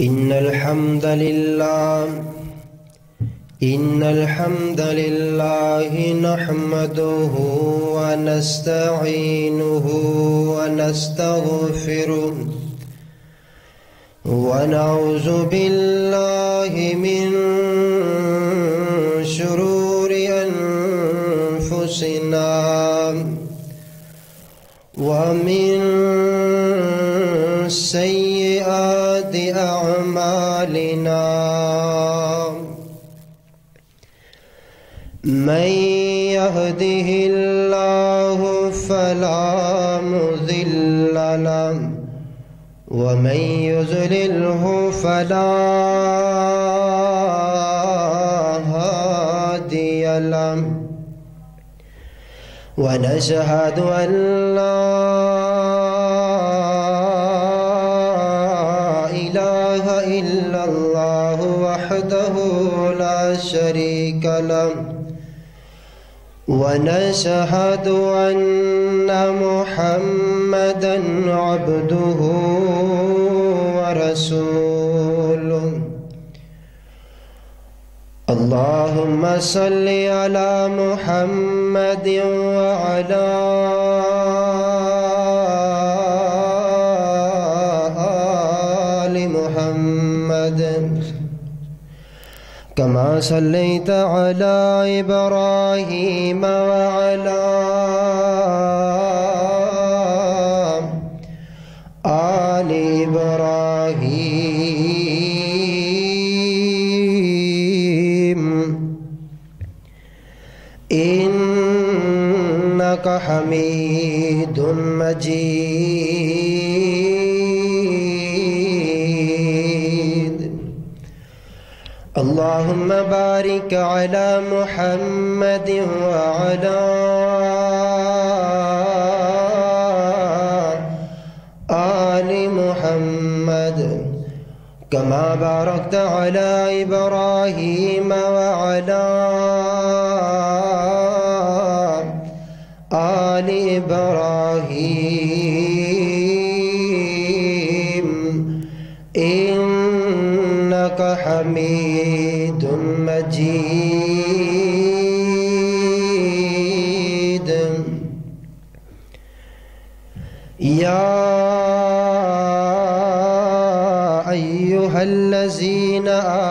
إن الحمد لله نحمده ونستعينه ونستغفره ونعوذ بالله من شرور أنفسنا ومن سيئات أعمالنا من يهده الله فلا مضل له ومن يضلله فلا هادي له ونشهد أن لا إله إلا الله وحده لا شريك له ونشهد أن محمدًا عبده ورسوله اللهم صل على محمد وعلى آل محمد كما صليت على إبراهيم وعلى آل إبراهيم إنك حميد مجيد اللهم بارك على محمد وعلى آل محمد كما باركت على إبراهيم وعلى آل إبراهيم إنك حميد مجيد يا أيها الذين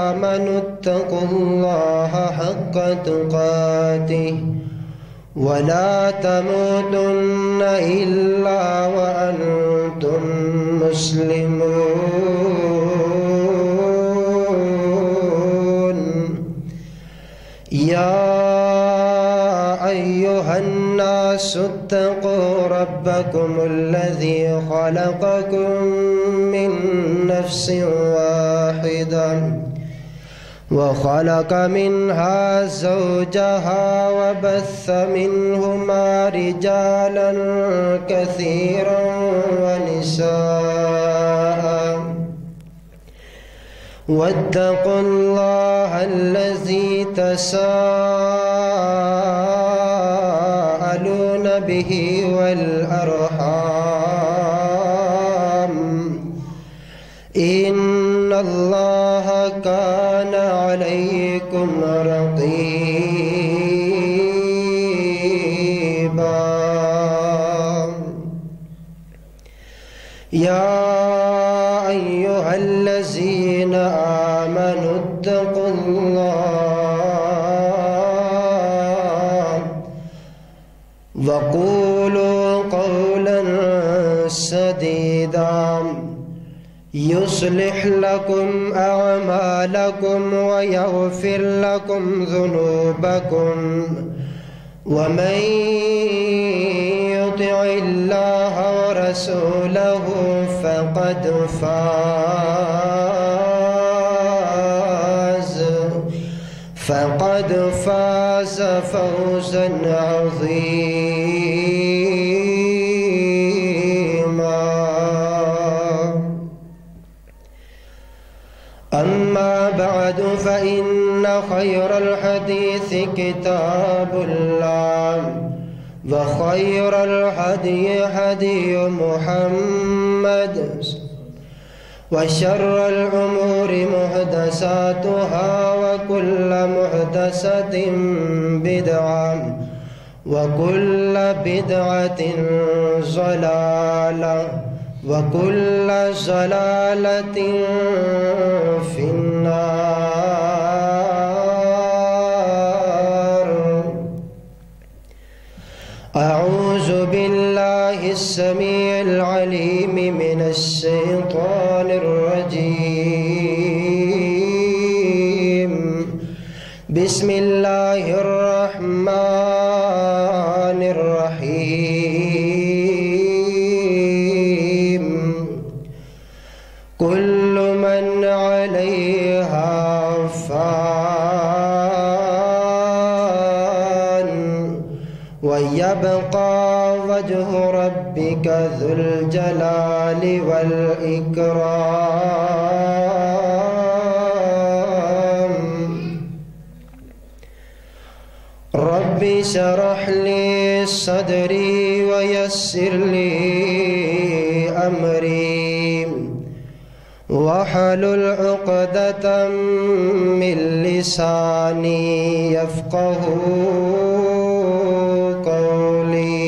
آمنوا اتقوا الله حق تقاته ولا تموتن إلا وأنتم مسلمون يا أيها الناس اتقوا ربكم الذي خلقكم من نفس واحدة وخلق منها زوجها وبث منهما رجالا كثيرا ونساء واتقوا الله الذي تساءلون به والأرحام إن الله كان عليكم رقيبا يا أيها الذين آمنوا اتقوا الله وقولوا قولا سديدا يصلح لكم أعمالكم ويغفر لكم ذنوبكم ومن يطع الله ورسوله فقد فاز فوزا عظيما أما بعد فإن خير الحديث كتاب الله وخير الهدي هدي محمد وشر الأمور محدثاتها وكل محدثة بدعة وكل بدعة ضلالة وكل ضلالة في النار. أعوذ بالله السميع العليم من الشيطان الرجيم. بسم الله الرحمن الرحيم. كل من عليها فان ويبقى وجه ربك ذو الجلال والإكرام. رب اشرح لي صدري ويسر لي أمري واحلل عقدة من لساني يفقه قولي.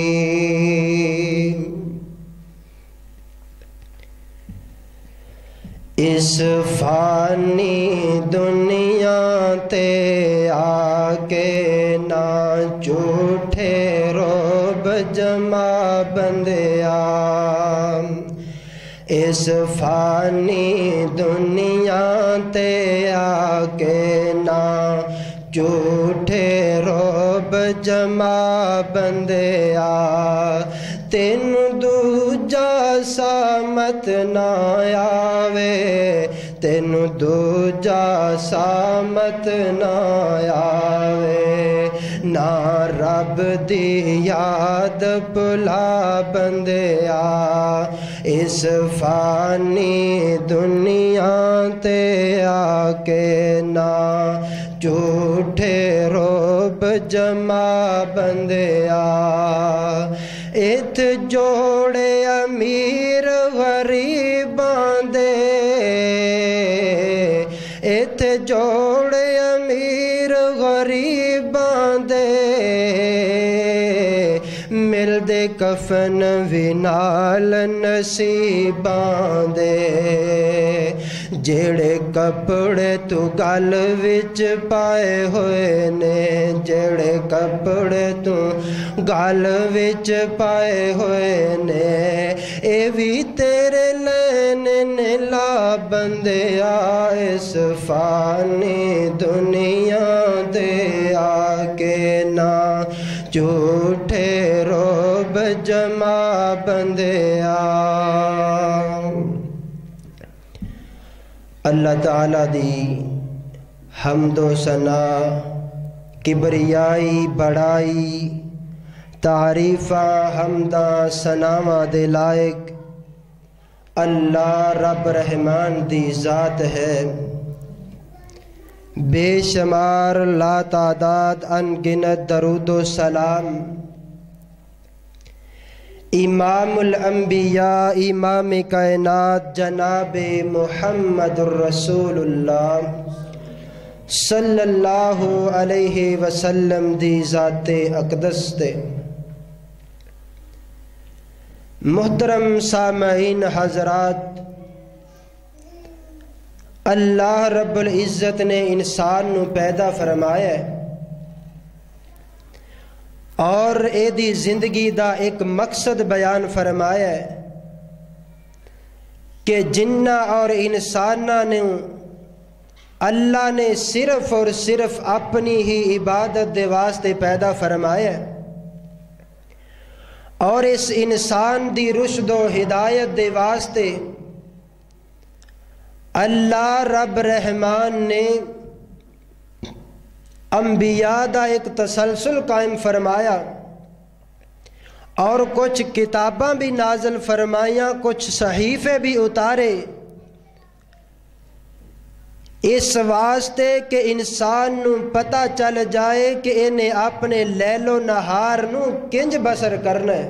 اس فانی دنیا تے آکے نہ جھوٹے روب جما بندیا. اس فانی دنیا تے آکے نہ جھوٹے روب جما بندیا. تین دوجا سامت نہ آوے تین دوجا سامت نہ آوے. نہ رب دی یاد بھلا بندیا. اس فانی دنیا تے آکے نہ جھوٹے روب جما بندیا. ات جوڑے امیر غریباں دے ات جوڑے امیر غریباں دے. مل دے کفن وی نال نصیباں دے. جڑے کپڑے تو گل وچ پائے ہوئے نے جڑے کپڑے تو گل وچ پائے ہوئے نے. اے وی تیرے لینے نے لا بندیا. اس فانی دنیا دے آکے نہ جھوٹے روب جما بندیا. اللہ تعالیٰ دی حمد و ثنا کبریائی بڑائی تعریفاں حمداں ثناواں دے لائق اللہ رب رحمان دی ذات ہے. بے شمار لا تعداد ان گنت درود و سلام امام الانبیاء امام کائنات جناب محمد الرسول اللہ صلی اللہ علیہ وسلم دی ذات اقدس تے. محترم سامعین حضرات، اللہ رب العزت نے انسان نو پیدا فرمایا ہے اور اے دی زندگی دا ایک مقصد بیان فرمایا ہے کہ جنہ اور انسانہ نے اللہ نے صرف اور صرف اپنی ہی عبادت دے واسطے پیدا فرمایا ہے اور اس انسان دی رشد و ہدایت دے واسطے اللہ رب رحمان نے انبیاء دا ایک تسلسل قائم فرمایا اور کچھ کتاباں بھی نازل فرمائیاں، کچھ صحیفے بھی اتارے اس واسطے کہ انسان نو پتہ چل جائے کہ انہیں اپنے لیل و نہار نو کنج بسر کرنا ہے۔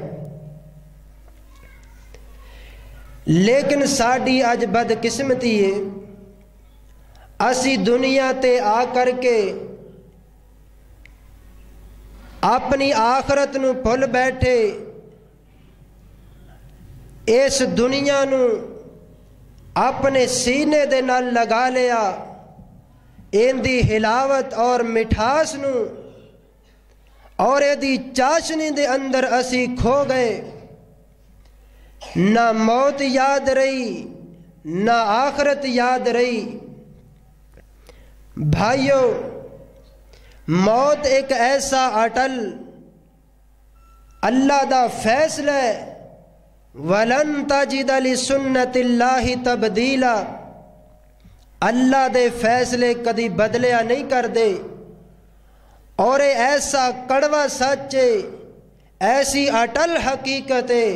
لیکن ساڈی اج بدقسمتی ہے، اسی دنیا تے آ کر کے اپنی آخرت نو بھول بیٹھے، اس دنیا نو اپنے سینے دے نال لگا لیا، ان دی ہلاوت اور مٹھاس نو اور اے دی چاشنی دے اندر اسی کھو گئے، نہ موت یاد رہی نہ آخرت یاد رہی۔ بھائیو، موت ایک ایسا اٹل اللہ دا فیصلہ ہے، وَلَن تَجِدَ لِسُنَّتِ اللَّهِ تَبْدِيلًا، اللہ دے فیصلے کدی بدلیا نہیں کر دے، اور ایسا کڑوا سچ ہے، ایسی اٹل حقیقت ہے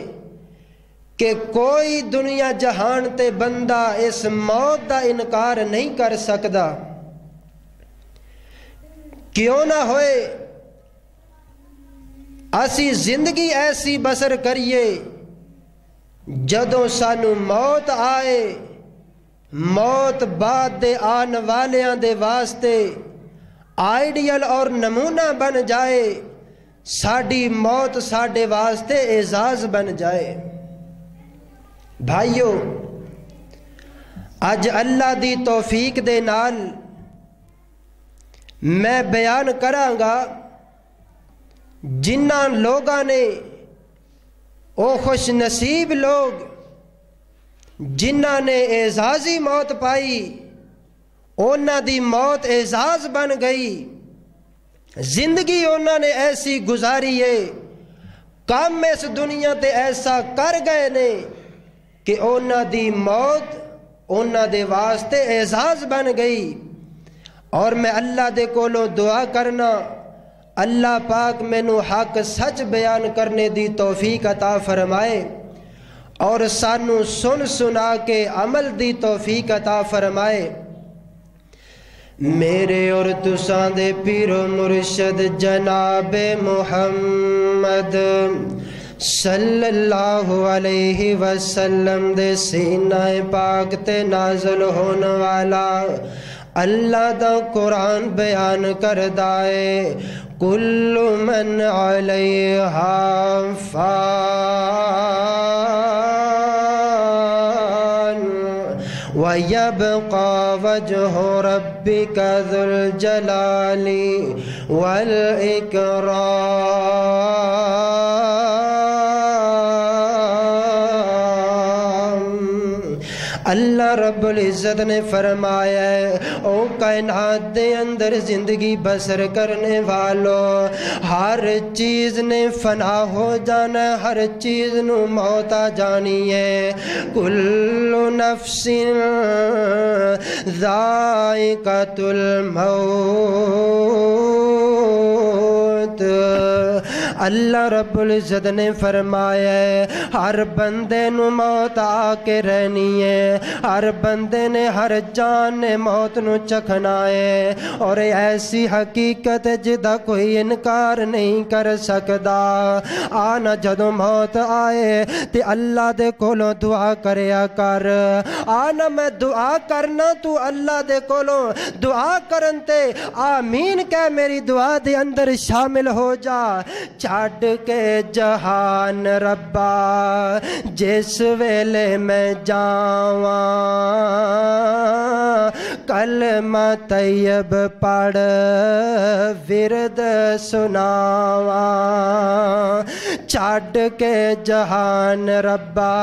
کہ کوئی دنیا جہان تے بندہ اس موت دا انکار نہیں کر سکتا۔ کیوں نہ ہوئے اسی زندگی ایسی بسر کریے جدوں سانو موت آئے، موت بعد دے آن والیاں دے واسطے آئیڈیل اور نمونہ بن جائے، ساڈی موت ساڈے واسطے اعزاز بن جائے۔ بھائیو، اج اللہ دی توفیق دے نال میں بیان کراں گا جنہاں لوگاں نے، او خوش نصیب لوگ جنہاں نے اعزازی موت پائی، اونا دی موت اعزاز بن گئی، زندگی اونا نے ایسی گزاری ہے، کام اس دنیا تے ایسا کر گئے نے کہ اونا دی موت اونا دے واسطے اعزاز بن گئی۔ اور میں اللہ دے کولوں دعا کرنا، اللہ پاک مینوں حق سچ بیان کرنے دی توفیق عطا فرمائے، اور سانو سن سنا کے عمل دی توفیق عطا فرمائے۔ میرے اور تساں دے پیر و مرشد جناب محمد صلی اللہ علیہ وسلم دے سینہ پاک تے نازل ہون والا اللہ دا قرآن بیان کردا ہے، کل من علیہا فان وَيَبْقَى وَجْهُ رَبِّكَ ذُو الْجَلَالِ وَالْإِكْرَامِ۔ اللہ رب العزت نے فرمایا ہے، او کائنات دے اندر زندگی بسر کرنے والو، ہر چیز نے فنا ہو جانا، ہر چیز نو موت آ جانی ہے، کل نفس ذائقۃ الموت۔ اللہ رب العزت نے فرمایا ہے، ہر بندے نو موت آ کے رہنی ہے، ہر بندے نے، ہر جان نے موت نو چکھنا ہے، اور ایسی حقیقت جدا کوئی انکار نہیں کر سکدا۔ آنا جدوں موت آئے تے اللہ دے کولوں دعا کریا کر، آنا میں دعا کرنا تو اللہ دے کولوں دعا کرن تے آمین کہہ میری دعا دے اندر شامل ہو جا۔ چھڈ کے جہان ربا جس ویلے میں جاواں، کلمہ طیب پڑھ ورد سناواں، چھڈ کے جہان ربا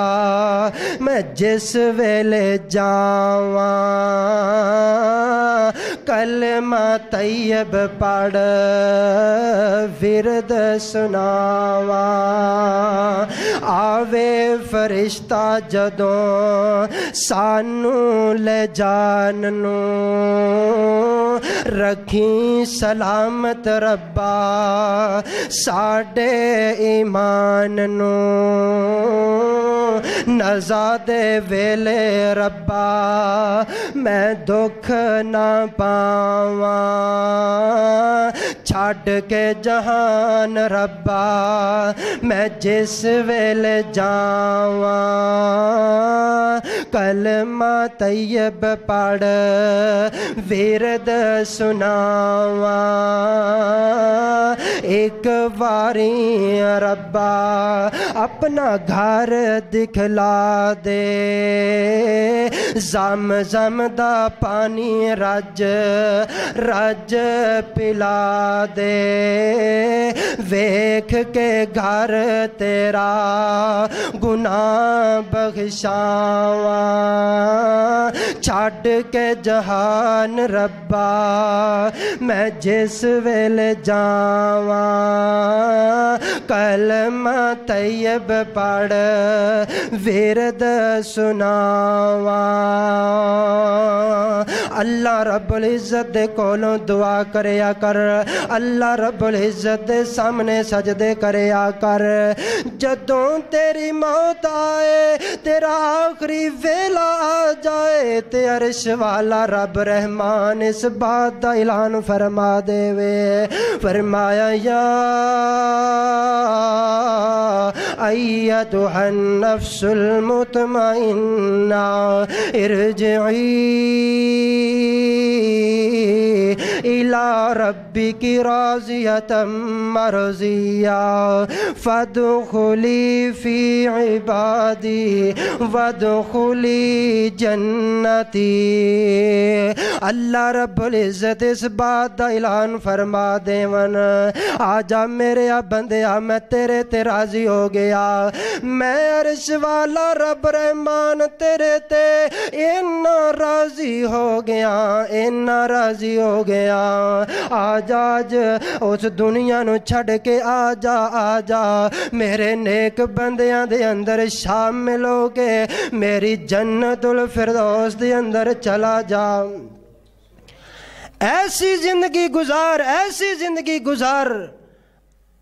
میں جس ویلے جاواں، کلمہ طیب پڑھ ورد سناواں۔ آوے فرشتہ جدوں سانو لے جان نو، رکھیں سلامت ربا ساڈے ایمان نو، نزا دے ویلے ربا میں دکھ نہ پاواں چھڈ کے جہان ربا میں جس ویلے جاواں کلمہ طیب پڑھ ورد سناواں ایک واری ربا اپنا گھر دکھلا دے زم زم دا پانی رج رج پلا دے ویکھ کے گھر تیرا گناہ بخشاواں چھڈ کے جہان ربا میں جس ویلے جاواں کلمہ طیب پڑھ ورد سناواں اللہ رب العزت دے کولوں دعا کریا کر اللہ رب العزت دے سامنے سجدے کریا کر جدوں تیری موت آئے تیرا آخری ویلا آ جائے تے عرش والا رب رحمان اس بات دا اعلان فرما دے وے فرمایا یا ایتھا النفس المطمئنہ ارجعی الى ربک راضیۃ مرضیہ فادخلی فی عبادی وادخلی جنتی اللہ رب العزت اس بات دا اعلان فرما دیون آجا میرے بندیا میں تیرے تے راضی ہو گیا میں عرش والا رب رحمان تیرے تے اینا راضی ہو گیا اینا راضی ہو گیا آجا آج اس دنیا نو چھڑ کے آجا آجا میرے نیک بندیاں دے اندر شامل ہو کے میری جنت الفردوس دے اندر چلا جا ایسی زندگی گزار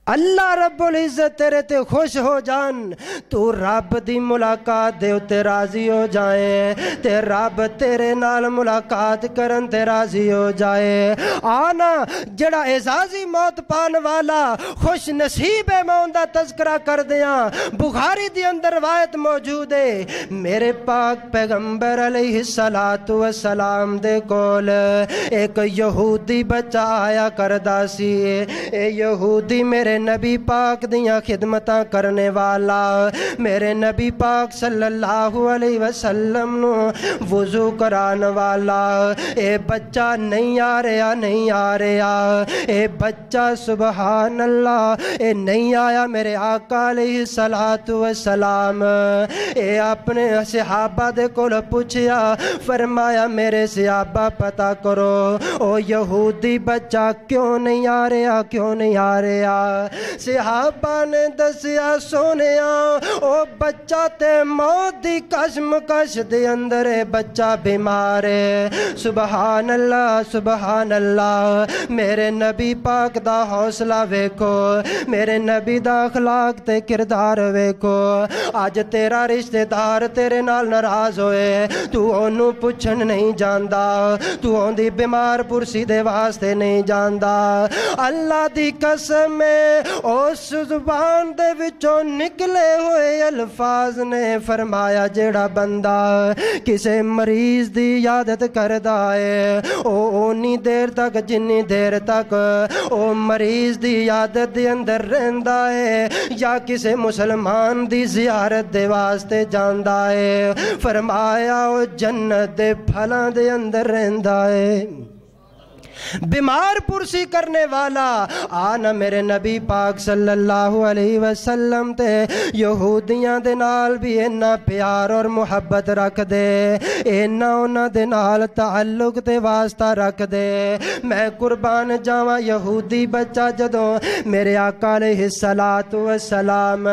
اللہ رب العزت تیرے تے خوش ہو جان تو رب دی ملاقات دے تے راضی ہو جائے تے رب تیرے نال ملاقات کرن تے راضی ہو جائے آنا جڑا اعزازی موت پان والا خوش نصیب ہے میں اندہ تذکرہ کر دیاں بخاری دی اندر روایت موجود ہے میرے پاک پیغمبر علیہ السلام دے کول ایک یہودی بچہ آیا کردہ سی اے یہودی میرے نبی پاک دیاں خدمتاں کرنے والا میرے نبی پاک صلی اللہ علیہ وسلم نو وضو کران والا اے بچہ نہیں آ رہا اے بچہ سبحان اللہ اے نہیں آیا میرے آقا علیہ السلام اے اپنے صحابہ دے کول پوچھیا فرمایا میرے صحابہ پتہ کرو او یہودی بچہ کیوں نہیں آ رہا صحابہ نے دسیا سونیا او بچہ تے موت دی کشمکش دے اندر بچہ بیمار ہے سبحان اللہ میرے نبی پاک دا حوصلہ ویکھو میرے نبی دا اخلاق تے کردار ویکھو آج تیرا رشتہ دار تیرے نال ناراض ہوئے تو انہوں پوچھن نہیں جاندا تو اوندی بیمار پرسی دے واسطے نہیں جاندا اللہ دی قسم اس زبان دے وچوں نکلے ہوئے الفاظ نے فرمایا جیڑا بندہ کسے مریض دی عادت کردا ہے اونی دیر تک جنی دیر تک او مریض دی عادت دے اندر رہندا ہے یا کسے مسلمان دی زیارت دے واسطے جاندا ہے فرمایا او جنت دے پھلاں دے اندر رہندا ہے بیمار پرسی کرنے والا آنا میرے نبی پاک صلی اللہ علیہ وسلم تے یہودیاں دے نال بھی اینا پیار اور محبت رکھ دے اینا انہ دے نال تعلق تے واسطہ رکھ دے میں قربان جاواں یہودی بچہ جدوں میرے آقا علیہ السلام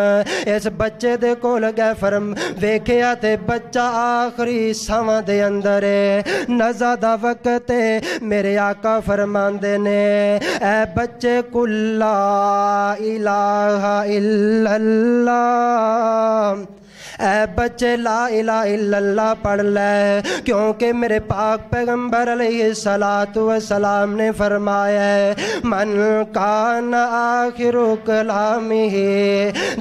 اس بچے دے کول گئے فرم ویکھیا تے بچہ آخری سواں دے اندر نزا دا وقت میرے آقا فرماندے نے اے بچے کل لا الہ الا اللہ اے بچے لا الہ الا اللہ پڑھ لے، کیونکہ میرے پاک پیغمبر علیہ السلام نے فرمایا ہے من کان آخر کلامہ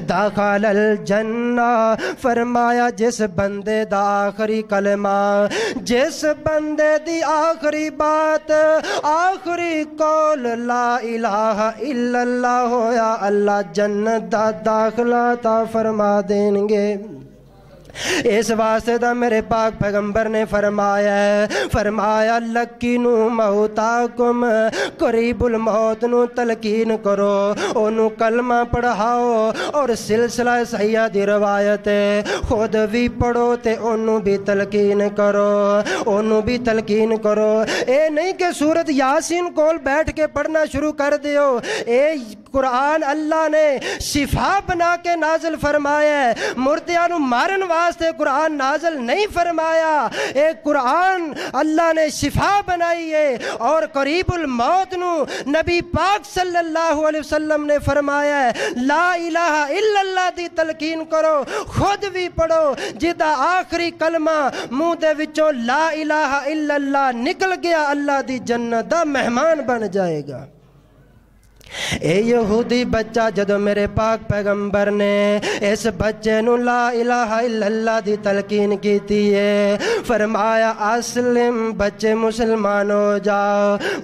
دخل الجنہ، فرمایا جس بندے دا آخری کلمہ، جس بندے دی آخری بات، آخری قول لا الہ الا اللہ ہویا، اللہ جنت دا داخلہ عطا فرما دیں گے۔ اس واسطے دا میرے پاک پیغمبر نے فرمایا ہے، فرمایا لکینو موتاکم، قریب الموت نو تلقین کرو، انہوں کلمہ پڑھاؤ، اور سلسلہ صحیحہ دی روایت ہے خود بھی پڑھو تے انہوں بھی تلقین کرو، انہوں بھی تلقین کرو۔ اے نہیں کہ سورت یاسین کول بیٹھ کے پڑھنا شروع کر دیو، اے قرآن اللہ نے شفا بنا کے نازل فرمایا ہے، مردیاں نو مارن واسطے قرآن نازل نہیں فرمایا، ایک قرآن اللہ نے شفا بنائی ہے، اور قریب الموت نو نبی پاک صلی اللہ علیہ وسلم نے فرمایا ہے لا الہ الا اللہ دی تلقین کرو، خود بھی پڑھو، جدا آخری کلمہ منہ دے وچوں لا الہ الا اللہ نکل گیا اللہ دی جنت دا مہمان بن جائے گا۔ اے یہودی بچہ جدو میرے پاک پیغمبر نے اس بچے نو لا الہ الا اللہ دی تلقین کیتی ہے، فرمایا اسلم، بچے مسلمان ہو جا،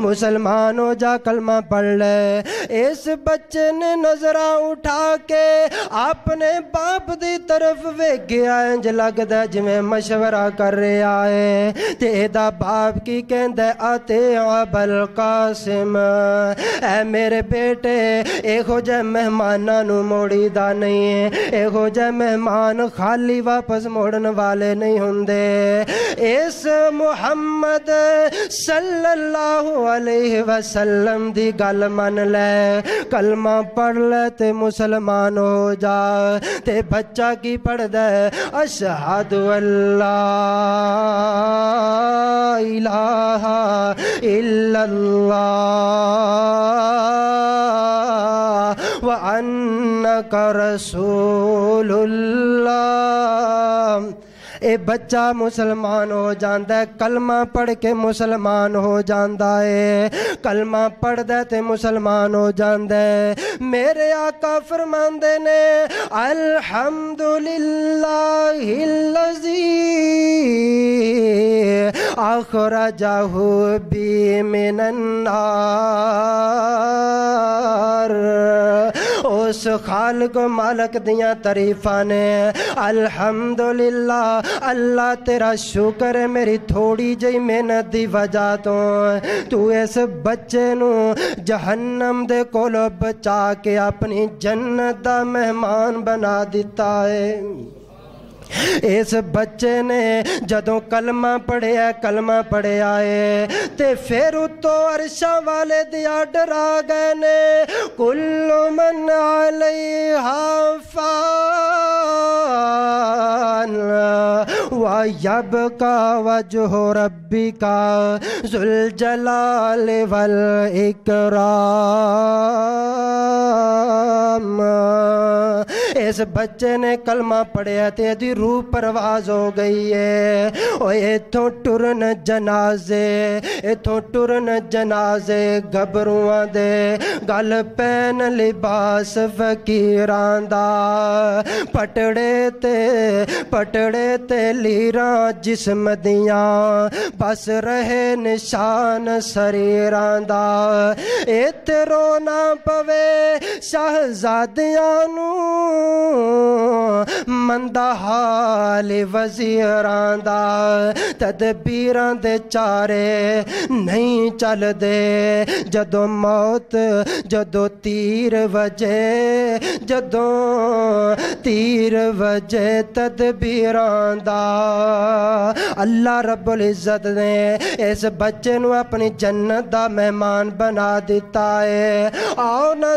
مسلمان ہو جا، کلمہ پڑھ لے۔ اس بچے نے نظرہ اٹھا کے اپنے باپ دی طرف ویکھیا، انج لگدا جویں مشورہ کر رہا ہے، تے ایدا باپ کی کہندا اتے ابوالقاسم، اے میرے بیٹے ایک ہو جائے مہمانہ نو موڑی دا نہیں ہے، ایک ہو جائے مہمان خالی واپس موڑن والے نہیں ہوندے۔ اس محمد صلی اللہ علیہ وسلم دی گل من لے، کلمہ پڑھ لے تے مسلمان ہو جا۔ تے بچہ کی پڑھ دے اشہد اللہ الہ الا اللہ وَأَنَّكَ رَسُولُ اللَّهِ۔ اے بچہ مسلمان ہو جاندہ ہے، کلمہ پڑھ کے مسلمان ہو جاندہ ہے، کلمہ پڑھ دے تے مسلمان ہو جاندہ ہے۔ میرے آقا فرماندے نے الحمدللہ الذی اخرجہ بی من النار، اس خالق و مالک دیاں تعریفاں نے الحمدللہ، اللہ تیرا شکر ہے میری تھوڑی جئی محنت دی وجہ تو اس بچے نو جہنم دے کولو بچا کے اپنی جنت دا مہمان بنا دیتا ہے۔ اس بچے نے جدوں کلمہ پڑھیا ہے تے پھر اتو عرشاں والے دیا ڈرا گئے نے کل من علیہا فان وَيَبْقَى وَجْهُ رَبِّكَ ذُو الْجَلَالِ وَالْإِكْرَامِ۔ اس بچے نے کلمہ پڑھیا تے دی روح پرواز ہو گئی ہے، ایتھوں ٹرن جنازے گبروان دے، گل پین لباس فقیران دا، پٹڑے تے لیراں جسم دیاں، بس رہے نشان سریران دا، ایت رونا پوے شہزادیاں نو، مندہ حال وزیران دا، تدبیران دے چارے نہیں چل دے، جدو موت جدو تیر وجے تدبیران دا۔ اللہ رب العزت نے اس بچے نو اپنی جنت دا مہمان بنا دیتا ہے۔ آؤ نہ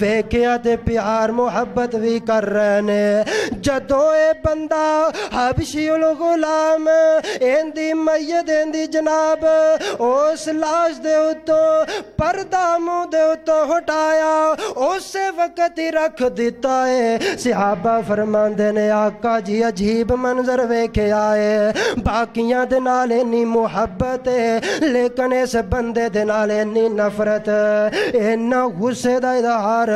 ویکھیا تے پیار محبت بھی کر رہے نے جدوں اے بندہ حبشی الغلام ایندی میت ایندی جناب اس لاش دے اتوں پردہ منہ دے اتوں ہٹایا اسے وقت ہی رکھ دیتا ہے صحابہ فرماندے نے آقا جی عجیب منظر ویکھے آئے باقیاں دے نال انی محبت ہے لیکن اس بندے دے نال انی نفرت اینا غصے دا اظہار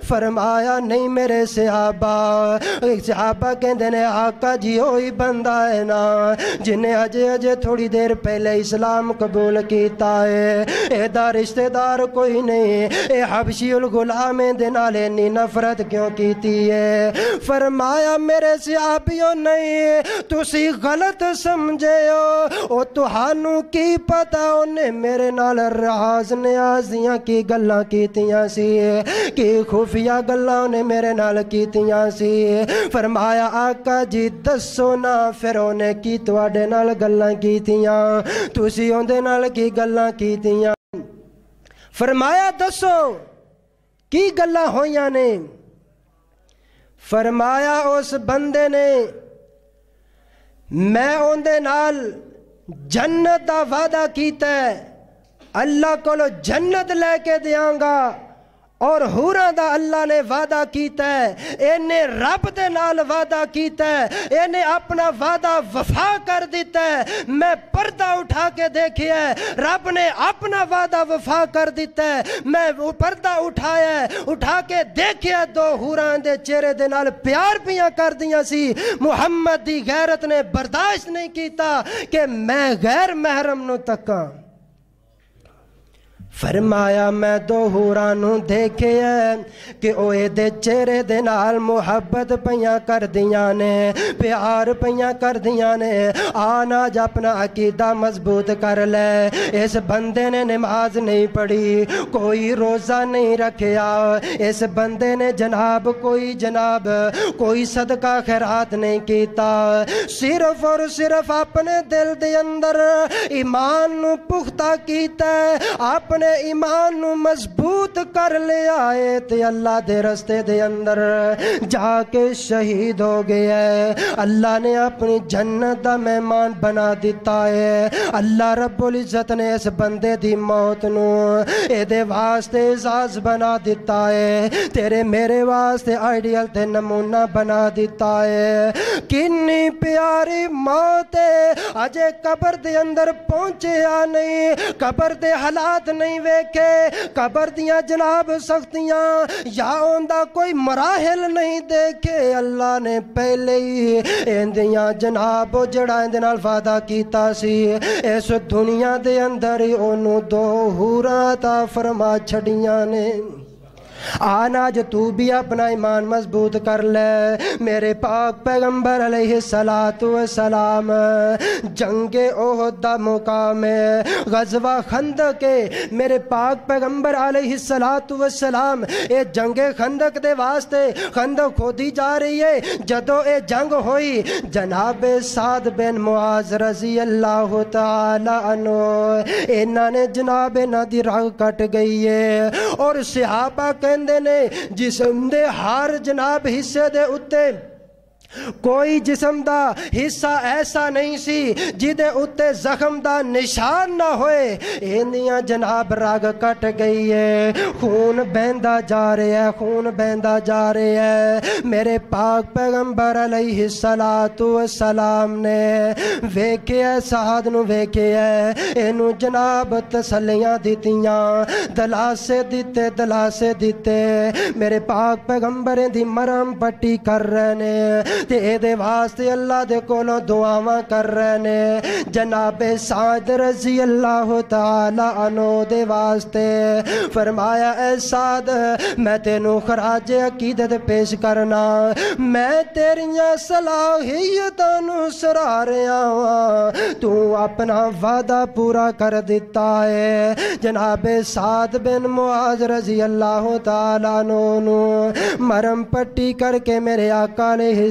فرمایا نہیں میرے صحابہ کہندے نے آقا جی وہی بندہ ہے نا جنہیں اجے تھوڑی دیر پہلے اسلام قبول کیتا ہے اے دا رشتہ دار کوئی نہیں اے حبشی الغلام دے نال انی نفرت کیوں کیتی ہے فرمایا میرے صحابیوں نہیں تسی غلط سمجھے ہو او تہانوں کی پتہ انہیں میرے نال راز نیازیاں کی گلاں کیتیاں سی کی خفیہ گلاں انہیں میرے نال کیتیاں سی فرمایا آقا جی دسو نا پھر انہیں کی تواڈے نال گلاں کیتیاں تسی اندے نال کی گلاں کیتیاں فرمایا دسو کی گلاں ہویاں نے فرمایا اس بندے نے میں اندے نال جنت دا وعدہ کیتا ہے اللہ کو جنت لے کے دیاں گا اور حوراں دا اللہ نے وعدہ کیتا ہے انہیں رب دے نال وعدہ کیتا ہے انہیں اپنا وعدہ وفا کر دیتا ہے میں پردہ اٹھا کے دیکھیا ہے رب نے اپنا وعدہ وفا کر دیتا ہے میں پردہ اٹھایا ہے اٹھا کے دیکھیا دو حوراں دے چہرے دے نال پیار پیاں کر دیاں سی محمد دی غیرت نے برداشت نہیں کیتا کہ میں غیر محرم نو تکاں فرمایا میں دو حورانوں دیکھے ہیں کہ اوے دے چہرے دے نال محبت پیاں کر دیاں نے پیار پیاں کر دیاں نے آنا آج اپنا عقیدہ مضبوط کر لے اس بندے نے نماز نہیں پڑھی کوئی روزہ نہیں رکھیا اس بندے نے جناب کوئی صدقہ خیرات نہیں کیتا صرف اور صرف اپنے دل دے اندر ایمان نو پختہ کیتا ہے اپنے ایمان نو مضبوط کر لے آئے تے اللہ دے رستے دے اندر جا کے شہید ہو گیا ہے اللہ نے اپنی جنت دا مہمان بنا دیتا ہے اللہ رب العزت نے اس بندے دی موت نو اے دے واسطے اعزاز بنا دیتا ہے تیرے میرے واسطے آئیڈیل تے نمونہ بنا دیتا ہے کنی پیاری موت ہے اجے قبر دے اندر پہنچیا نہیں قبر دے حالات نہیں ویکھے قبر دیاں جناب سختیاں یا اوندا کوئی مراحل نہیں دیکھے اللہ نے پہلے ہی اندیاں جناب جڑا اندے نال وعدہ کیتا سی اس دنیا دے اندر ہی انہوں دو حوراں عطا فرما چھڑیاں نے آنا جو تو بھی اپنا ایمان مضبوط کر لے میرے پاک پیغمبر علیہ السلام جنگ احد دا مقام غزوہ خندق میرے پاک پیغمبر علیہ السلام اے جنگ خندق دے واسطے خندق کھودی جا رہی ہے جدو اے جنگ ہوئی جناب سعد بن معاذ رضی اللہ تعالی عنہ انہاں نے جناب انہاں دی رگ کٹ گئی ہے اور صحابہ کہندے نے جسم دے ہر جناب حصے دے اتے کوئی جسم دا حصہ ایسا نہیں سی جدے اتے زخم دا نشان نہ ہوئے اندیاں جناب رگ کٹ گئی ہے خون بہندا جا رہے ہے خون بہندا جا رہے ہے میرے پاک پیغمبر علیہ السلام نے ویکھے سعد نو ویکھے اینو جناب تسلیاں دیتیاں دلاسے دیتے میرے پاک پیغمبر دی مرم پٹی کر رہے نے تے اے دے واسطے اللہ دے کولوں دعاواں کر رہے نے جناب سعد رضی اللہ تعالی عنہ دے واسطے فرمایا اے سعد میں تینوں خراج عقیدت پیش کرنا میں تیریاں صلاحیتاں نو سرا رہا ہاں تو اپنا وعدہ پورا کر دیتا ہے جناب سعد بن معاذ رضی اللہ تعالی عنہ مرم پٹی کر کے میرے آقا علیہ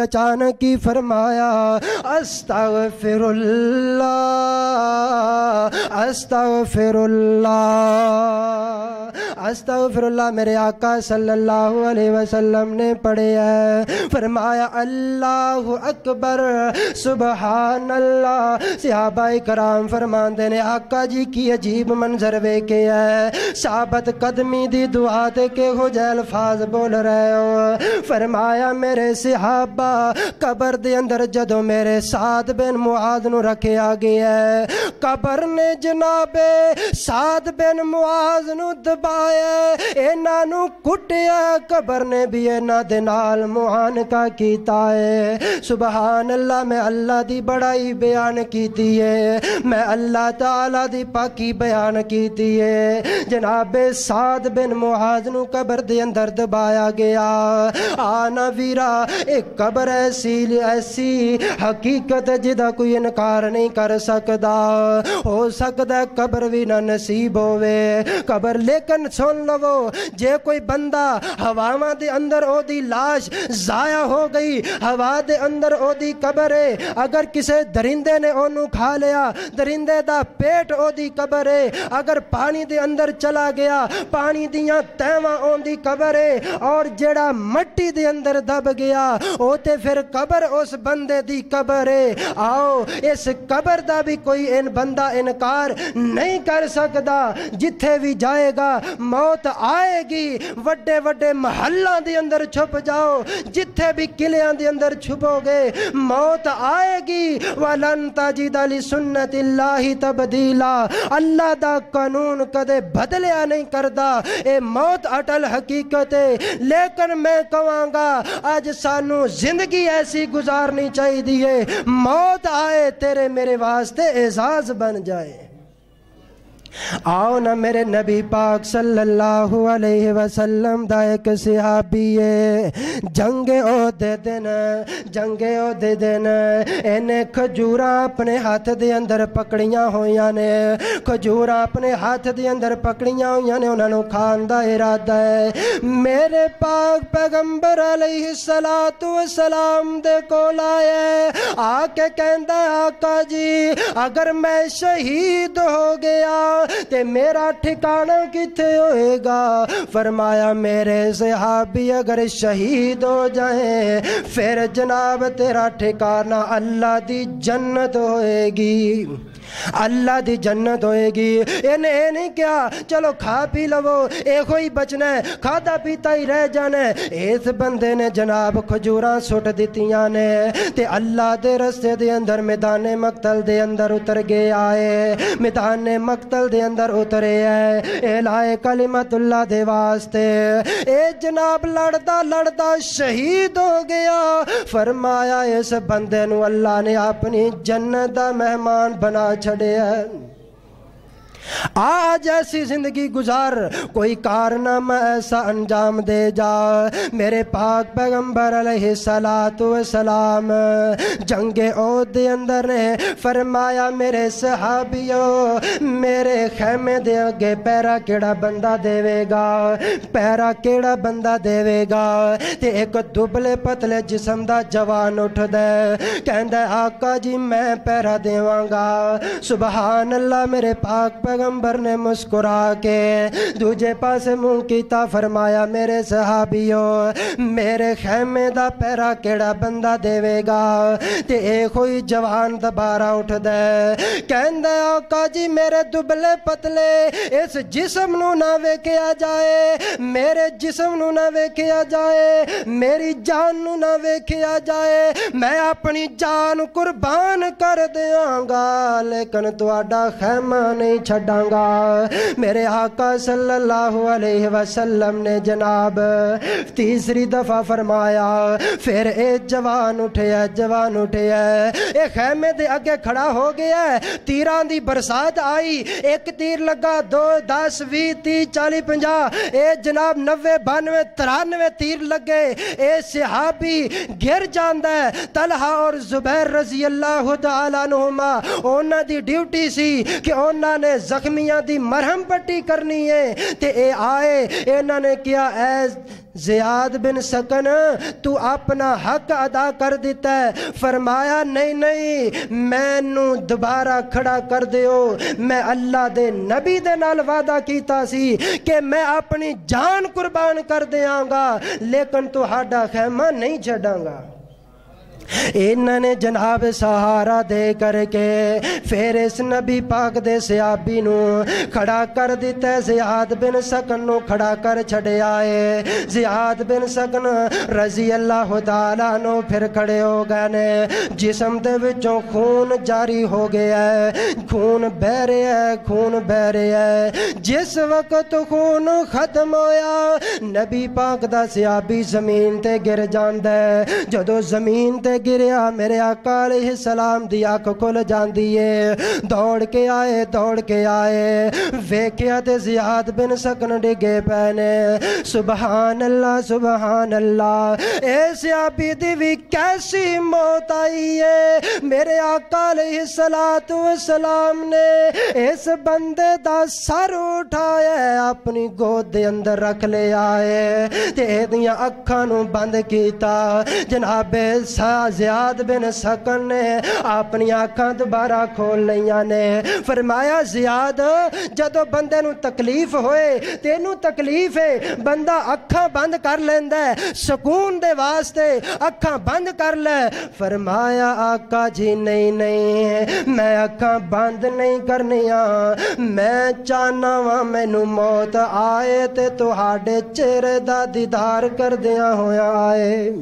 اچانک ہی فرمایا استغفر اللہ استغفر اللہ استغفر اللہ۔ میرے آقا صلی اللہ علیہ وسلم نے پڑھے ہے، فرمایا اللہ اکبر سبحان اللہ۔ صحابہ کرام فرماندے نے آقا جی کی عجیب منظر ویکھے ہے، ثابت قدمی دی دعا تے کہ ہو جے الفاظ بول رہے ہو۔ فرمایا میرے صحابہ قبر دے اندر جدوں میرے سعد بن معاذ نو رکھیا گیا ہے، قبر نے جناب سعد بن معاذ نو دبایا، انہاں نو کٹیا، قبر نے بھی انہاں دے نال معانقہ کیتا ہے۔ سبحان اللہ، میں اللہ دی بڑائی بیان کیتی ہے، میں اللہ تعالی دی پاکی بیان کیتی ہے۔ جناب سعد بن معاذ نو قبر دے اندر دبایا گیا۔ آنا ویرا ایک قبر ایسی حقیقت جدا کوئی انکار نہیں کر سکدا، ہو سکتا ہے قبر بھی نہ نصیب ہوئے قبر، لیکن سن لو جے کوئی بندہ ہواواں دے اندر او دی لاش ضائع ہو گئی، ہوا دے اندر او دی قبر ہے، اگر کسے درندے نے اونوں کھا لیا، درندے دا پیٹ او دی قبر ہے، اگر پانی دے اندر چلا گیا، پانی دیاں تیواں اون دی قبر ہے، اور جیڑا مٹی دے اندر دب گیا او تے پھر قبر اس بندے دی قبر ہے۔ آؤ اس قبر دا بھی کوئی بندہ انکار نہیں کر سکدا، جتھے بھی جائے گا موت آئے گی، وڈے وڈے محلہ دے اندر چھپ جاؤ، جتھے بھی قلعیاں دے اندر چھپو گے موت آئے گی۔ وَلَن تَجِدَ لِسُنَّتِ اللَّهِ تَبْدِيلًا، اللہ دا قانون کدے بدلیا نہیں کردا، اے موت اٹل حقیقت ہے۔ لیکن میں کہاں گا آج سانو زندگی ایسی گزارنی چاہیے موت آئے تیرے میرے واسطے اعزاز بن جائے۔ آؤ نا میرے نبی پاک صلی اللہ علیہ وسلم دا ایک صحابی ہے، جنگ عہدے دن انہیں کھجوراں اپنے ہاتھ دے اندر پکڑیاں ہویاں نے، کھجوراں اپنے ہاتھ دے اندر پکڑیاں ہویاں نے، انہوں نے کھان دا ارادہ ہے۔ میرے پاک پیغمبر علیہ السلام دے کول آئے، آ کے کہندا آقا جی اگر میں شہید ہو گیا تے میرا ٹھکانہ کتے ہوئے گا؟ فرمایا میرے صحابی اگر شہید ہو جائیں پھر جناب تیرا ٹھکانہ اللہ دی جنت ہوئے گی، اللہ دی جنت ہوئے گی۔ انہیں نہیں کیا چلو کھا پی لو اے کوئی بچنا ہے، کھادا پیتا ہی رہ جانا ہے۔ اس بندے نے جناب کھجوراں سٹ دیتیاں نے تے اللہ دے رستے دے اندر میدان مقتل دے اندر اتر گیا ہے، میدان مقتل دے اندر اترے ہے اعلائے کلمت اللہ دے واسطے۔ اے جناب لڑدا لڑدا شہید ہو گیا۔ فرمایا اس بندے نو اللہ نے اپنی جنت دا مہمان بنا چھڑے ہے۔ آج ایسی زندگی گزار، کوئی کارنامہ ایسا انجام دے جا۔ میرے پاک پیغمبر علیہ السلام جنگ عہد دے اندر نے فرمایا میرے صحابیوں میرے خیمے دے اگے پیرا کیڑا بندہ دے گا، پیرا کیڑا بندہ دے گا؟ تے ایک دبلے پتلے جسم دا جوان اٹھ دے کہندا آقا جی میں پیرا دیواں گا۔ سبحان اللہ، میرے پاک پیغمبر نے مسکرا کے دوجے پاس منہ کیتا، فرمایا میرے صحابیوں میرے خیمے دا پیرا کیڑا بندہ دے گا؟ تے ایک ہوئی جوان دوبارہ اٹھ دے کہندا آقا جی میرے دبلے پتلے اس جسم نو نہ ویکھیا جائے، میرے جسم نو نہ ویکھیا جائے، میری جان نو نہ ویکھیا جائے، میں اپنی جان قربان کر دیاں گا لیکن تواڈا خیمہ نہیں چھڈاں گا۔ میرے آقا صلی اللہ علیہ وسلم نے جناب تیسری دفعہ فرمایا پھر اے جوان اٹھے اے خیمے دے اگے کھڑا ہو گیا ہے، تیران دی برسات آئی، ایک تیر لگا، 2 10 20 30 40 50 اے جناب 90 92 93 تیر لگے، اے صحابی گر جاندہ ہے۔ طلحہ اور زبیر رضی اللہ تعالیٰ عنہما انہاں دی ڈیوٹی سی کہ انہاں نے زخمی ਜ਼ਖਮੀਆਂ ਦੀ ਮਰਹਮ ਪੱਟੀ ਕਰਨੀ ਹੈ। ਤੇ ਇਹ ਆਏ, ਇਹਨਾਂ ਨੇ ਕਿਹਾ ਐ زیاد بن سکن تو اپنا حق ادا کر دیتا ہے۔ فرمایا نہیں نہیں، میں نو دوبارہ کھڑا کر دیو، میں اللہ دے نبی دے نال وعدہ کیتا سی کہ میں اپنی جان قربان کر دیاں گا، لیکن تو ہاڈا خیمہ نہیں چھڑاں گا۔ انہوں نے جناب سہارا دے کر کے پھر اس نبی پاک دے صحابی نو کھڑا کر دیتا ہے۔ زیاد بن سکن نو کھڑا کر چھڑے آئے۔ زیاد بن سکن رضی اللہ تعالیٰ نو پھر کھڑے ہو گئے نے، جسم دے وچوں خون جاری ہو گیا ہے، خون بہ رہا ہے، خون بہ رہا ہے۔ جس وقت خون ختم ہویا، نبی پاک دا صحابی زمین تے گر جاندا ہے۔ جدو زمین تے گریا، میرے آقا علیہ السلام دی آنکھ کھل جاندی ہے۔ دوڑ کے آئے ویکھیا تے زیاد بن سکن ڈگے پینے۔ سبحان اللہ سبحان اللہ، اے صحابی دی بھی کیسی موت آئی ہے۔ میرے آقا علیہ السلام نے اس بندے دا سر اٹھایا، اپنی گود دے اندر رکھ لے آئے تے دیاں اکھاں نو بند کیتا۔ جناب زیاد بن سکن نے اپنی آنکھاں دوبارہ کھول لیاں نے۔ فرمایا زیاد، جدو بندے نو تکلیف ہوئے، تینوں تکلیف ہے، بندہ اکھاں بند کر لیندہ ہے، سکون دے واسطے اکھاں بند کر لے۔ فرمایا آقا جی نہیں نہیں، میں اکھاں بند نہیں کرنیاں، میں چاہنا وا مینوں موت آئے تے تہاڈے چہرے دا دیدار کر دیاں ہویا آئے۔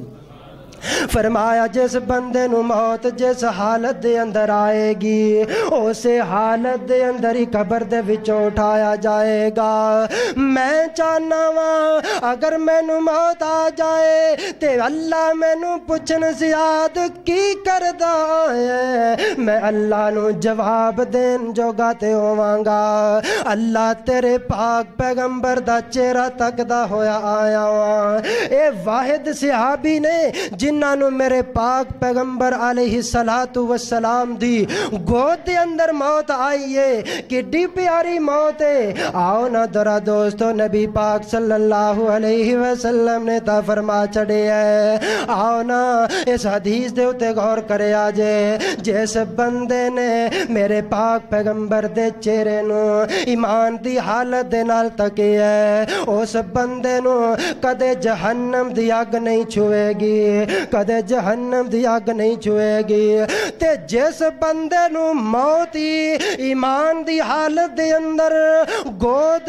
فرمایا جس بندے نو موت جس حالت دے اندر آئے گی، اسے حالت دے اندر ہی قبر دے وچوں اٹھایا جائے گا۔ میں چاہنا وا اگر مینو موت آ جائے تے اللہ مینو پوچھن زیاد کی کردا ہے، میں اللہ نو جواب دین جوگا تے ہوواں گا۔ اللہ تیرے پاک پیغمبر دا چہرہ تکدا ہویا آیا وا۔ اے واحد صحابی نے جنہاں نو میرے پاک پیغمبر علیہ السلام دی گود دے اندر موت آئی ہے، کڈی پیاری موت ہے۔ آؤ نا درا دوستو، نبی پاک صلی اللہ علیہ وسلم نے تا فرما چڑے ہے، آؤ نا اس حدیث دے اتے غور کرے آجے۔ جس بندے نے میرے پاک پیغمبر دے چہرے نو ایمان دی حالت دے نال تکے ہے، اس بندے نو کدے جہنم دی اگ نہیں چھوئے گی، کدے جہنم دی اگ نہیں چھوئے گی۔ تے جس بندے نو موت ہی ایمان دی حالت دے اندر گود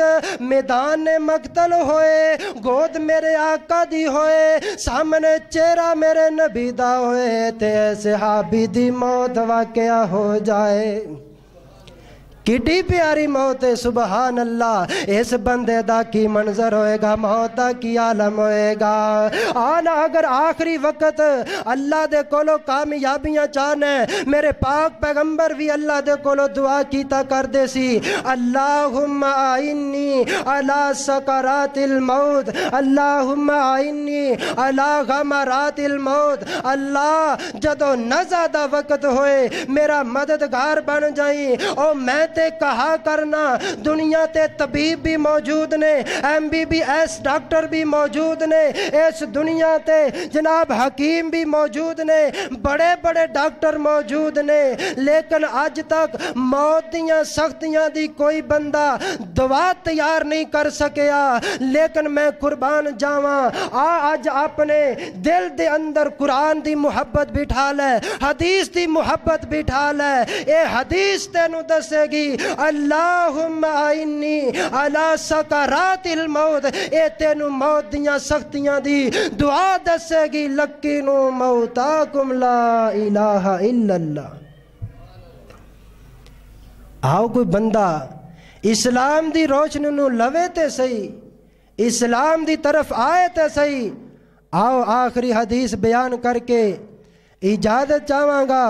میدان مقتل ہوئے، گود میرے آقا دی ہوئے، سامنے چہرہ میرے نبی دا ہوئے، تے صحابی دی موت واقعہ ہو جائے، کٹی پیاری موت ہے۔ سبحان اللہ، اس بندے دا کی منظر ہوئے گا، موت دا کی عالم ہوئے گا۔ آنا اگر آخری وقت اللہ دے کولو کامیابیاں چاہنے، میرے پاک پیغمبر بھی اللہ دے کولو دعا کیتا کر دے سی، اللہم آئینی علی سکرات الموت، اللہم آئینی علی غمرات الموت۔ اللہ جدو نزادہ وقت ہوئے میرا مددگار بن جائیں، او میں تے کہا کرنا دنیا تے طبیب بھی موجود نے، MBBS ڈاکٹر بھی موجود نے، اس دنیا تے جناب حکیم بھی موجود نے، بڑے بڑے ڈاکٹر موجود نے، لیکن آج تک موت دیاں سختیاں دی کوئی بندہ دوا تیار نہیں کر سکیا۔ لیکن میں قربان جاواں، آج اپنے دل دے اندر قرآن دی محبت بٹھا لے، حدیث دی محبت بٹھا لے، اے حدیث تینوں دسے گی اللہم آئینی علی سکرات الموت، اے تینوں موت دیاں سختیاں دی دعا دسے گی، لکینو موتاکم لا الہ الا اللہ۔ آؤ کوئی بندہ اسلام دی روشنی نو لوے تے صحیح، اسلام دی طرف آئے تے صحیح۔ آؤ آخری حدیث بیان کر کے اجازت چاہواں گا۔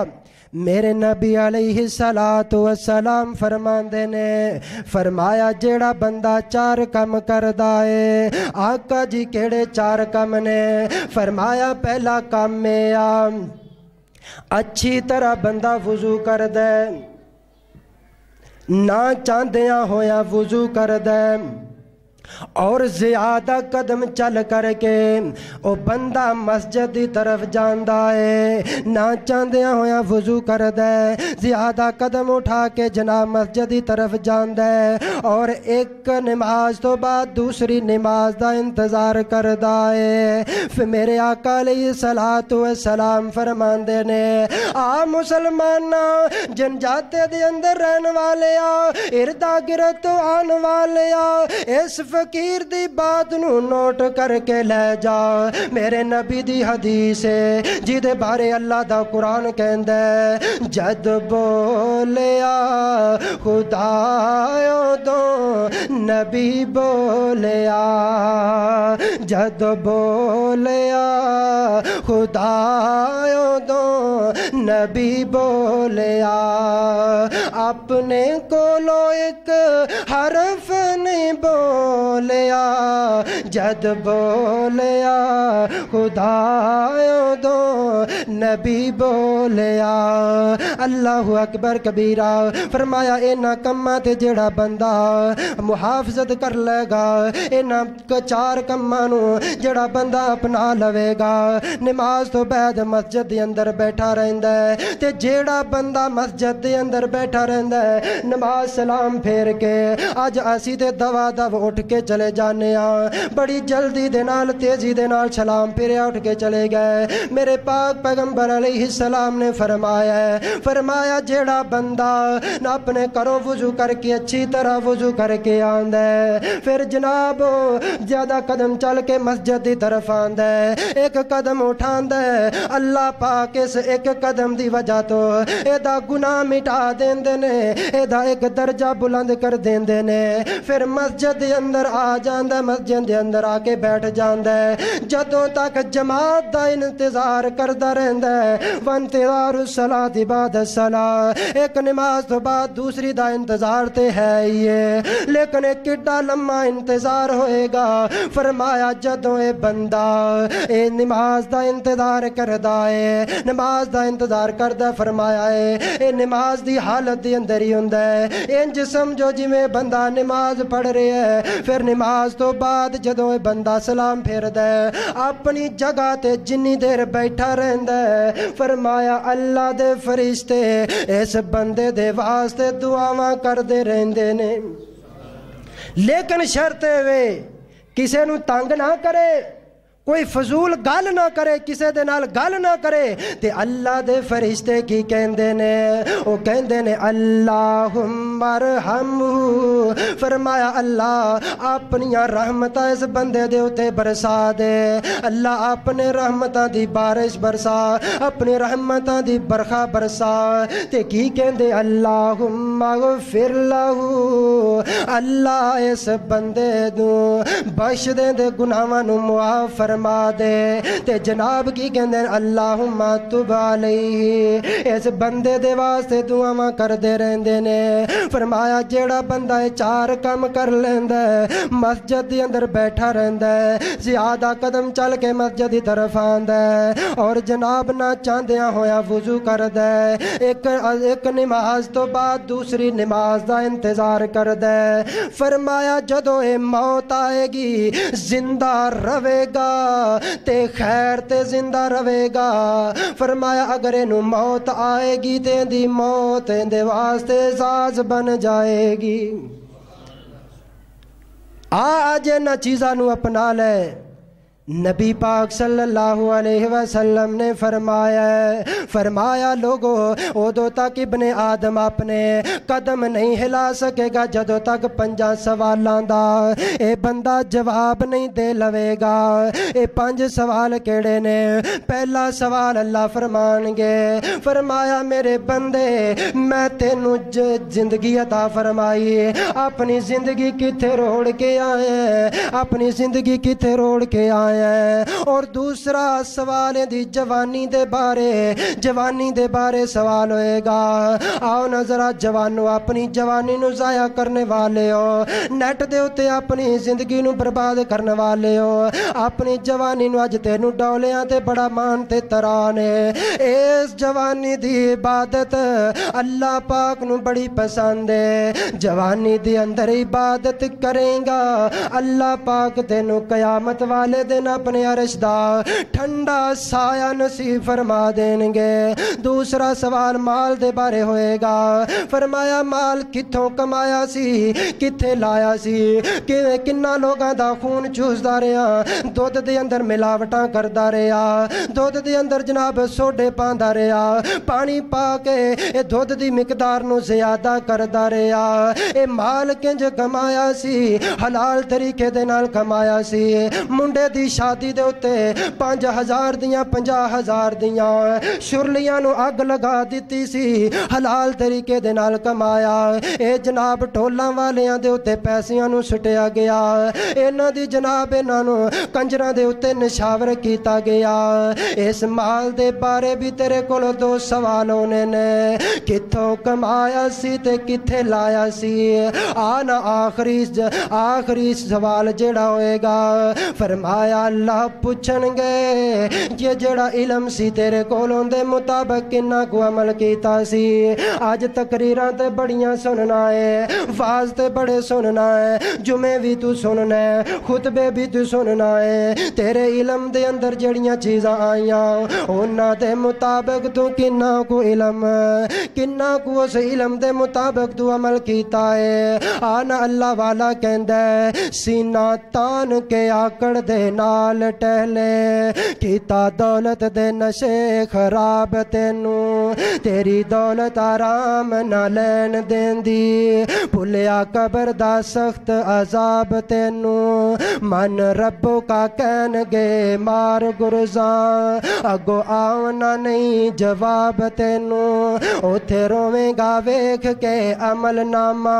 میرے نبی علیہ السلام فرماندے نے، فرمایا جیڑا بندہ 4 کم کردا ہے۔ آقا جی کیڑے 4 کم نے؟ فرمایا پہلا کم ہے اچھی طرح بندہ وضو کر دے، نہ چاندیاں ہویا وضو کردا اور زیادہ قدم چل کر کے او بندہ مسجد دی طرف جاندا ہے، نہ چاندیاں ہویا وضو کردا ہے، زیادہ قدم اٹھا کے جناب مسجد دی طرف جاندا ہے اور ایک نماز تو بعد دوسری نماز دا انتظار کردا ہے۔ پھر میرے آقا علیہ الصلوۃ والسلام فرماندے نے آ مسلماناں جن جاتے دے اندر رہن والے آ اردا گرد تو آن والے آ اس فقیر دی بات نو نوٹ کر کے لے جا، میرے نبی دی حدیث ہے جیدے بارے اللہ دا قرآن کہندا ہے جد بولیا خدایوں تو نبی بولیا، جد بولیا خدایوں تو نبی بولیا، اپنے کولو ایک حرف نہیں بولیا، جد بولیا خدایوں تو نبی بولیا۔ اللہ اکبر کبیرہ، فرمایا اینا کماں تے جڑا بندہ محافظت کر لے گا، اینا چار کماں نو جڑا بندہ اپنا لوے گا، نماز تو بعد مسجد دے اندر بیٹھا رہندا ہے تے جڑا بندہ مسجد دے اندر بیٹھا رہندا ہے نماز سلام پھیر کے اج اسی تے دوا دو اٹھ کے چلے جانے ہاں، بڑی جلدی دے نال تیزی دے نال سلام پھیریا اٹھ کے چلے گئے۔ میرے پاک پیغمبر علیہ السلام نے فرمایا ہے، فرمایا جیڑا بندہ اپنے کرو وضو کر کے اچھی طرح وضو کر کے آندا ہے پھر جناب زیادہ قدم چل کے مسجد دی طرف آندا ہے، ایک قدم اٹھاندا ہے، اللہ پاک اس ایک قدم دی وجہ تو ایدا گناہ مٹا دیندے نے، ایدا ایک درجہ بلند کر دیندے نے، پھر مسجد دے اندر آ جاندا ہے، مسجد دے اندر آ کے بیٹھ جاندا ہے، جدوں تک جماعت دا انتظار کردا رہندا ہے، وانتظار الصلاۃ بعد الصلاۃ، ایک نماز تو بعد دوسری دا انتظار تے ہے ہی ہے، لیکن ایک کڈا لمبا انتظار ہوئے گا۔ فرمایا جدوں اے بندہ اے نماز دا انتظار کردا ہے، نماز دا انتظار کردا، فرمایا اے نماز دی حالت دے اندر ہی ہوندا ہے، انج سمجھو جویں بندہ نماز پڑھ رہا ہے، پھر نماز تو بعد جدوں اے بندہ سلام پھیردا ہے اپنی جگہ تے جنی دیر بیٹھا رہندا ہے، فرمایا اللہ دے فرشتے اس بندے دے واسطے دعاواں کردے رہندے نے، لیکن شرط وے کسے نو تنگ نہ کرے، کوئی فضول گل نہ کرے، کسے دے نال گل نہ کرے، تے اللہ دے فرشتے کی کہندے نے، او کہندے نے اللہم ارحمہ، فرمایا اللہ اپنی رحمتاں اس بندے دے اتے برسا دے، اللہ اپنے رحمتاں دی بارش برسا، اپنی رحمتاں دی برخا برسا، تے کی کہندے اللہم اغفر لہو، اللہ اس بندے دو بخش دے دے گناہاں نو معاف فرما دے، تے جناب کی کہندے اللہم تب علیہ، اس بندے دے واسطے دعاواں کر دے رہندے نے۔ فرمایا جیڑا بندہ چار کم کر لیندا ہے، مسجد دے اندر بیٹھا رہندا ہے، زیادہ قدم چل کے مسجد دی طرف آندا ہے اور جناب نہ چاندیاں ہویا وضو کردا ہے، ایک نماز تو بعد دوسری نماز دا انتظار کردا ہے، فرمایا جدوں اے موت آئے گی زندہ رہے گا تے خیر تے زندہ رہے گا، فرمایا اگر انہوں موت آئے گی تے دی موت اندے واسطے اعزاز بن جائے گی۔ آج نہ چیزاں نو اپنا لے، نبی پاک صلی اللہ علیہ وسلم نے فرمایا لوگو ادو تک ابن آدم اپنے قدم نہیں ہلا سکے گا جدو تک 5 سوالاں دا اے بندہ جواب نہیں دے لوے گا۔ اے 5 سوال کیڑے نے؟ پہلا سوال اللہ فرمان گے، فرمایا میرے بندے میں تینوں زندگی عطا فرمائی، اپنی زندگی کتے روڑ کے آئے، اپنی زندگی کتے روڑ کے آئے، ہے۔ اور دوسرا سوال دی جوانی دے بارے سوال ہوئے گا۔ آؤ نظرہ جوانو، اپنی جوانی نو ضائع کرنے والے ہو، نیٹ دے ہوتے اپنی زندگی نو برباد کرنے والے ہو، اپنی جوانی نو اج تینو ڈولیاں تے بڑا مانتے ترانے۔ اس جوانی دی عبادت اللہ پاک نو بڑی پسند ہے۔ جوانی دی اندر عبادت کریں گا، اللہ پاک تینو قیامت والے دن اپنے عرش دا ٹھنڈا سایہ نصیب فرما دیں گے۔ دوسرا سوال مال دے بارے ہوئے گا۔ فرمایا مال کتھوں کمایا سی، کتھے لایا سی، کننا لوگاں دا خون چوسدا رہا، دودھ دے اندر ملاوٹاں کردا رہا، دودھ دے اندر جناب سوڈے پاندا رہا، پانی پا کے اے دودھ دی مقدار نو زیادہ کردا رہا۔ اے مال کنج کمایا سی، حلال طریقے دے نال کمایا سی۔ منڈے دی شادی دے اتے 5000 دیاں 50,000 دیاں شرلیاں نو اگ لگا دیتی سی، حلال طریقے دے نال کمایا۔ اے جناب ٹولاں والیاں دے اتے پیسیاں نو سٹیا گیا، انہاں دی جناب انہاں نو کنجراں دے اتے نشاور کیتا گیا۔ اس مال دے بارے بھی تیرے کولو دو سوال ہونے نے، کتھوں کمایا سی تے کتھے لایا سی۔ آنا آخری سوال جڑا ہوئے گا، فرمایا اللہ پوچھن گے یہ جڑا علم سی تیرے کولوں دے مطابق کننا کو عمل کیتا سی۔ آج تقریراں تے بڑیاں سننا ہے، واز تے بڑے سننا ہے، جمعے بھی تو سننا ہے، خطبے بھی تو سننا ہے، تیرے علم دے اندر جڑیاں چیزاں آئیاں انہاں دے مطابق تو کننا کو علم، کننا کو اس علم دے مطابق تو عمل کیتا ہے۔ آنا اللہ والا کہندا ہے سینہ تان کے آکڑ دے نال ٹہلے، کیتا دولت دے نشے خراب تینو، تیری دولت آرام نہ لین دیندی، بھولیا قبر دا سخت عذاب تینو، من ربو کا کہن گے مار گرزاں، اگو آونا نہیں جواب تینو، اوتھے رویں گا ویکھ کے عمل نامہ،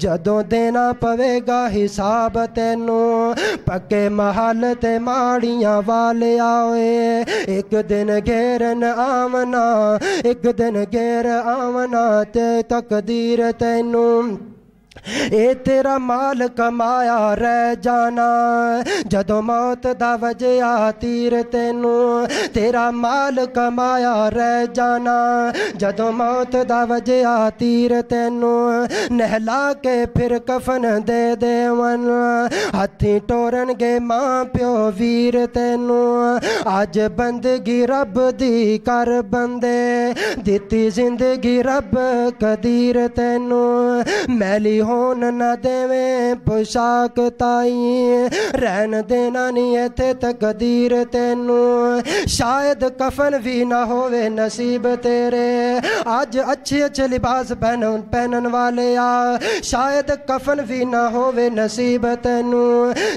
جدوں دینا پوے گا حساب تینو، پکے محل تے ماڑیاں والے آوے، ایک دن گھیرن آونا، ایک دن گھیر آونا تے تقدیر تینو، اے تیرا مال کمایا رہ جانا، جدوں موت دا وجیا تیر تینو، تیرا مال کمایا رہ جانا، جدوں موت دا وجیا تیر تینو، نہلا کے پھر کفن دے دیون، ہتھی ٹورن گے ماں پیو ویر تینو، آج بندگی رب دی کر بندے، دیتی زندگی رب قدیر تینو، میلی ہون نہ دیویں پوشاک تائیں، رہن دینا نہیں ایتھے تقدیر تینو، شاید کفن بھی نہ ہوئے نصیب تیرے، آج اچھے اچھے لباس پہنن والے آ، شاید کفن بھی نہ ہوئے نصیب تینو،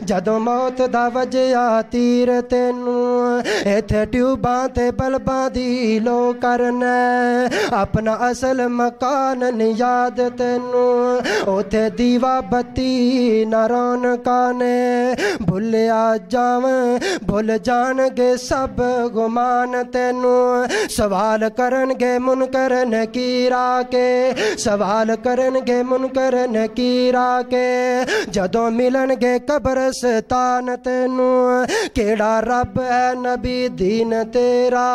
جدوں موت دا وجیا تیر تینو، ایتھے ٹیوباں تے بلباں دی لو کرنا، اپنا اصل مکان نہیں یاد تینو، اوتھے دیوا بتی نہ رونقانے، بھولیا جاویں بھول جان گے سب گمان تینو، سوال کرن گے منکر نکیر کے، سوال کرن گے منکر نکیر کے، جدوں ملن گے قبرستان تینو، کیڑا رب ہے نبی دین تیرا،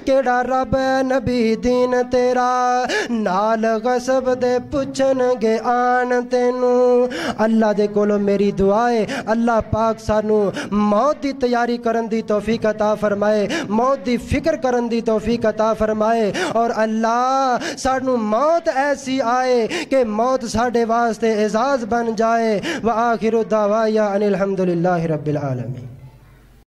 کیڑا رب ہے نبی دین تیرا، نال غصب دے پچھن گے آن تینو۔ اللہ دے کولو میری دعائے اللہ پاک سانو موت دی تیاری کرن دی توفیق عطا فرمائے، موت دی فکر کرن دی توفیق عطا فرمائے، اور اللہ سانو موت ایسی آئے کہ موت ساڑھے واسطے اعزاز بن جائے۔ وآخر دعوایا ان الحمدللہ رب العالمین۔